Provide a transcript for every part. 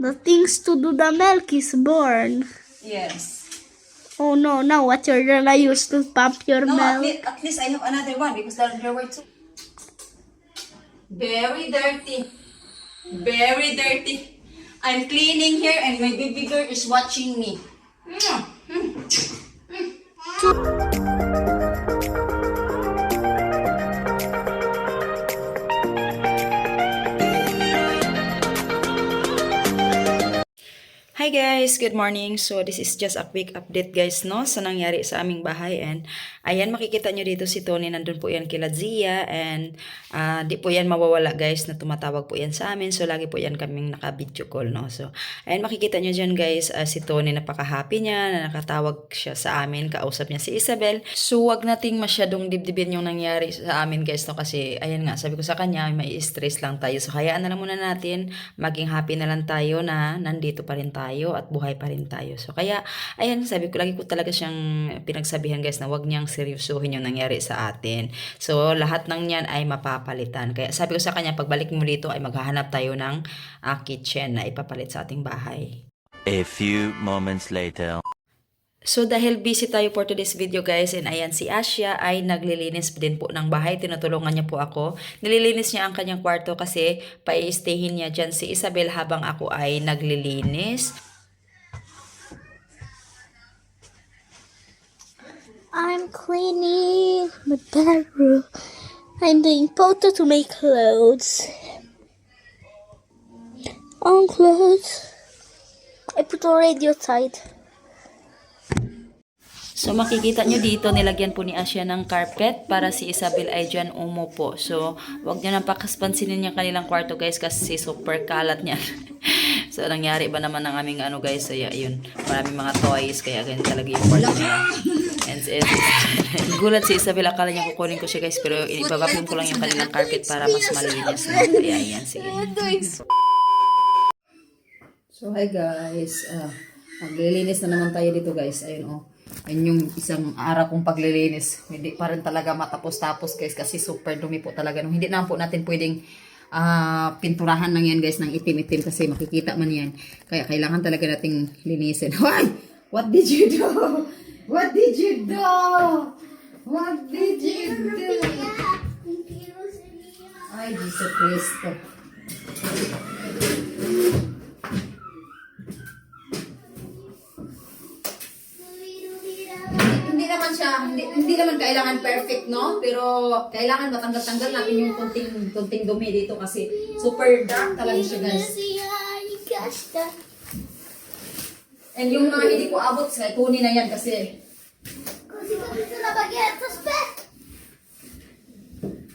The things to do the milk is born. Yes. Oh no, now what you're gonna use to pump your No, milk? at least I have another one because there were two. Very dirty. Very dirty. I'm cleaning here and my baby girl is watching me. Hi guys, good morning. So this is just a quick update guys no sa nangyari sa aming bahay, and ayan makikita nyo dito si Tony, nandun po yan kila Zia, and di po yan mawawala guys na tumatawag po yan sa amin, so lagi po yan kaming naka-video call no. So ayan makikita nyo dyan guys, si Tony napaka-happy niya na nakatawag siya sa amin, kausap niya si Isabel. So wag nating masyadong dibdibin yung nangyari sa amin guys no, kasi ayan nga sabi ko sa kanya may stress lang tayo, so hayaan na lang muna natin, maging happy na lang tayo na nandito pa rin tayo at buhay pa rin tayo. So kaya ayan sabi ko, lagi ko talaga siyang pinagsabihan guys na wag niyang seryosohin yung nangyari sa atin. So lahat ng yan ay mapapalitan. Kaya sabi ko sa kanya, pagbalik mo dito ay maghahanap tayo ng kitchen na ipapalit sa ating bahay. A few moments later. So dahil busy tayo for today's video guys, and ayan si Asya ay naglilinis din po ng bahay, tinutulungan niya po ako. Nililinis niya ang kanyang kwarto kasi pa-i-stayhin niya dyan si Isabel habang ako ay naglilinis. I'm cleaning my bedroom. I'm doing photo to make clothes. On clothes. I put the radio tight. So makikita nyo dito, nilagyan po ni Asya ng carpet para si Isabel ay dyan umupo. So wag nyo nang pansinin yung kanilang kwarto guys kasi super kalat niya. So nangyari ba naman ng aming ano guys, so yun, maraming mga toys, kaya ganyan talaga yung kwarto nila. And gulat si Isabel, akala niya kukunin ko siya guys, pero ibabapin ko lang yung kanilang carpet para mas malinis na. Kaya yan, sige. So hi guys, maglilinis na naman tayo dito guys. Ayun oh. Ayun yung isang araw kong paglilinis. Hindi pa rin talaga matapos-tapos guys kasi super dumi po talaga. Hindi na po natin pwedeng pinturahan lang yan guys ng itim-itim kasi makikita man yan. Kaya kailangan talaga nating linisin. Why? What did you do? What did you do? What did you do? Ay, Jesus Cristo. Hindi naman kailangan perfect, no? Pero kailangan matanggal-tanggal natin yung konting dumi dito kasi super dark talaga siya, guys. And yung mga hindi ko abot, sa Tony na yan kasi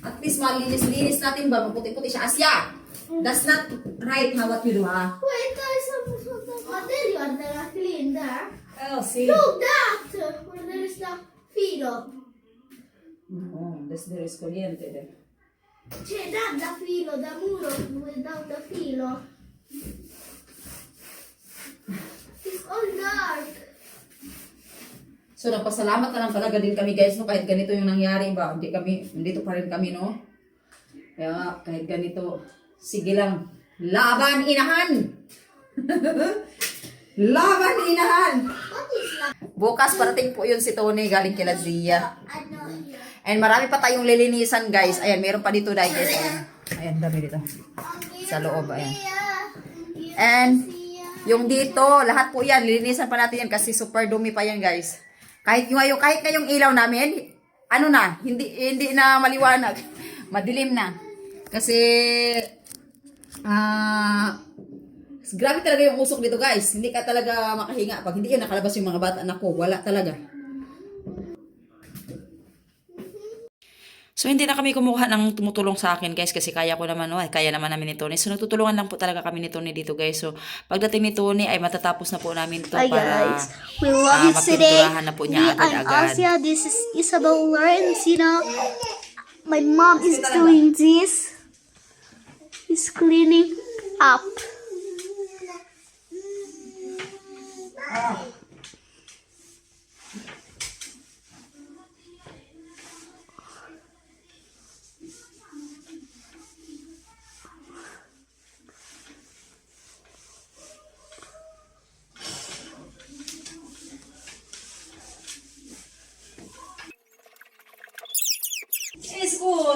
at least malinis-linis natin ba? Maputi-puti siya. Asya! That's not right how what you do, ha? Wait, there's some material that I cleaned there. Oh, see? Look, that! Where there is the filo. Oh, there is corriente there. C'è da filo, da muro without the filo. It's all dark. So, nagpasalamat na lang talaga din kami guys, no? Kahit ganito yung nangyari ba, nandito pa rin kami, no? Kaya, kahit ganito, sige lang, laban inahan! Laban inahan! Bukas parating po yun si Tony galing kila Zia. And marami pa tayong lilinisan guys. Ayan, meron pa dito dahil guys. Ayan, dami dito. Sa loob, ayan. And yung dito, lahat po yan, lilinisan pa natin yan kasi super dumi pa yan guys. Kahit ngayong ilaw namin, ano na, hindi na maliwanag. Madilim na. Kasi grabe talaga yung usok dito guys. Hindi ka talaga makahinga pag hindi ka nakalabas yung mga bata. Nako, wala talaga. So hindi na kami kumuha ng tumutulong sa akin guys kasi kaya ko naman, kaya naman namin ni Tony. So nagtutulungan lang po talaga kami ni Tony dito guys. So pagdating ni Tony ay matatapos na po namin to Hi para guys, we love you today. mapinturahan na po niya I'm agad-agad. Asia, this is Isabel Lawrence, you know. My mom is doing this. Is cleaning up.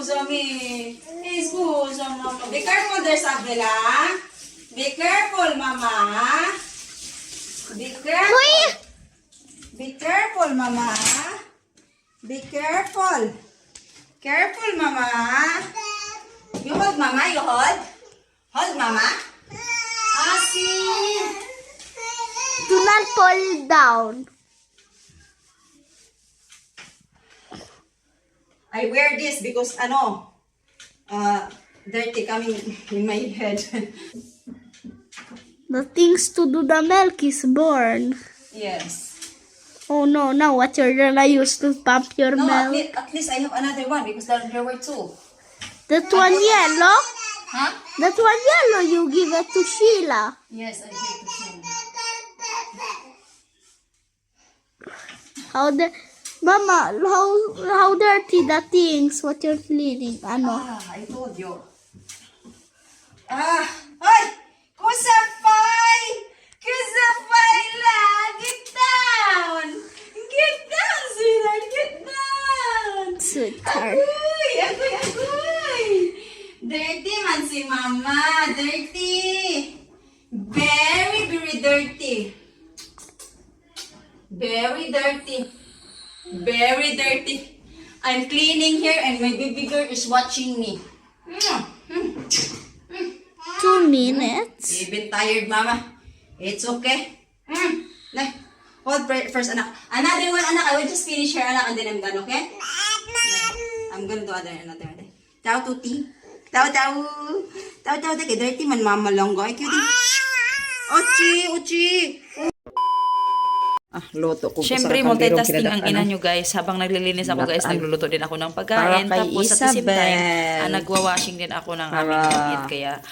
Scusa me. Scusa, mama. Be careful there, Isabela. Be careful, mama. Be careful. Uy! Be careful, mama. Be careful. Careful, mama. You hold, mama. You hold. Hold, mama. See. Do not fall down. I wear this because dirty coming in my head. The things to do the milk is born. Yes. Oh no, now what you're gonna use to pump your No, milk? at least I have another one because there were two. That one yellow? Huh? That one yellow, you give it to Sheila. Yes, I gave to him. Mama, how dirty the things, what you're cleaning, ano? I told you. Ay! Kusapay! Kusapay lang! Get down! Get down, sweetheart! Get down! Sweetheart. Agoy! Dirty man si mama! Dirty! Very, very dirty. Very dirty. Very dirty. I'm cleaning here and my baby girl is watching me. 2 minutes. Even tired, mama. It's okay. Hold first, anak. Another one, anak. I will just finish her, anak, and then I'm done, okay? I'm gonna do another. Tao, tuti. Tao. Tao, take dirty man, mama lang, guy. Uchi. Luto ko. Siyempre, multitasking ang ina nyo, guys. Habang naglilinis ako, guys, nagluluto din ako ng pagkain. Tapos, at the same time, nagwa-washing din ako ng aming damit. Kaya,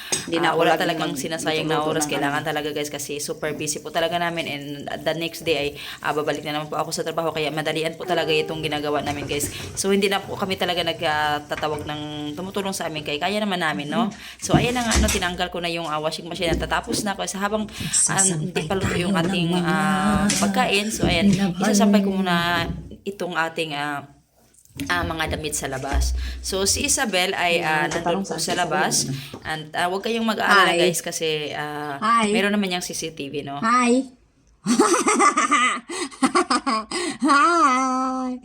wala talagang sinasayang na oras. Kailangan talaga, guys, kasi super busy po talaga namin. And the next day ay babalik na naman po ako sa trabaho. Kaya, madalian po talaga itong ginagawa namin, guys. So, hindi na po kami talaga nagtatawag ng tumutulong sa amin. Kaya naman namin, no? So, ayan na nga, tinanggal ko na yung washing machine. Tatapos na ako. Sa habang hindi pa luto yung ating pagkain. So, ayan, isasampay ko muna itong ating mga damit sa labas. So, si Isabel ay nandun po sa labas. And huwag kayong mag-aalala, guys, kasi meron naman yung CCTV, no? Hi. Hi.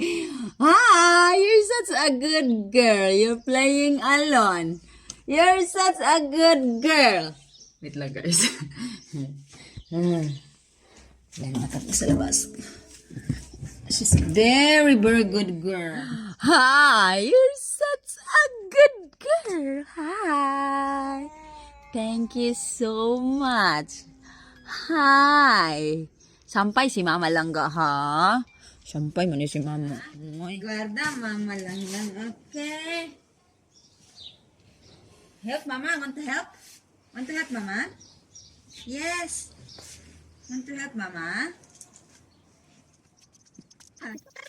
Hi. You're such a good girl. You're playing alone. You're such a good girl. Wait lang, guys. Yan, matapos sa labas. She's very, very good girl. Hi, you're such a good girl. Hi. Thank you so much. Hi. Sampay si Mama Langga, ha? Sampay mo ni si Mama. Guarda, Mama Langga. Okay. Help, Mama. Want to help? Want to help, Mama? Yes. Want to help, Mama?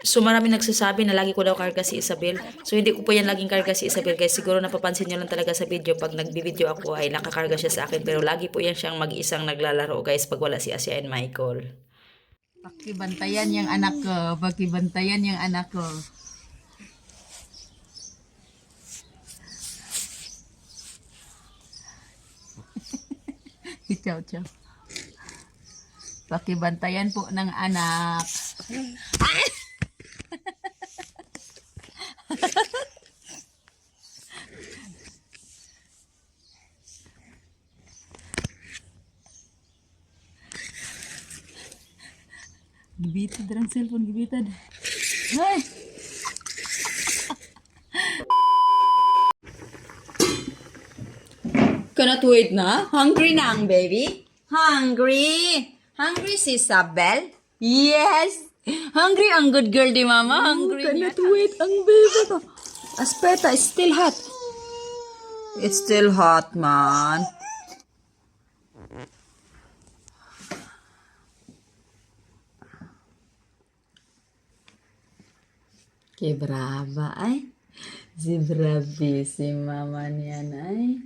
So, marami nagsasabi na lagi ko daw karga si Isabel. So, hindi ko po yan laging karga si Isabel, guys. Siguro napapansin nyo lang talaga sa video. Pag nagbi-video ako ay nakakarga siya sa akin. Pero lagi po yan siyang mag-isang naglalaro, guys, pag wala si Asia and Michael. Pakibantayan yung anak ko. Pakibantayan yung anak ko. Chow. Pakibantayan po ng anak. Gibitad ang cellphone, gibitad. Ay! Cannot wait na? Hungry na ang baby? Hungry? Hungry si Isabel? Yes! Hungry ang good girl di mama? Hungry cannot wait ang baby ko. Aspeta, it's still hot. It's still hot, man. Que brava, ay. Si bravíssima maniana, ay.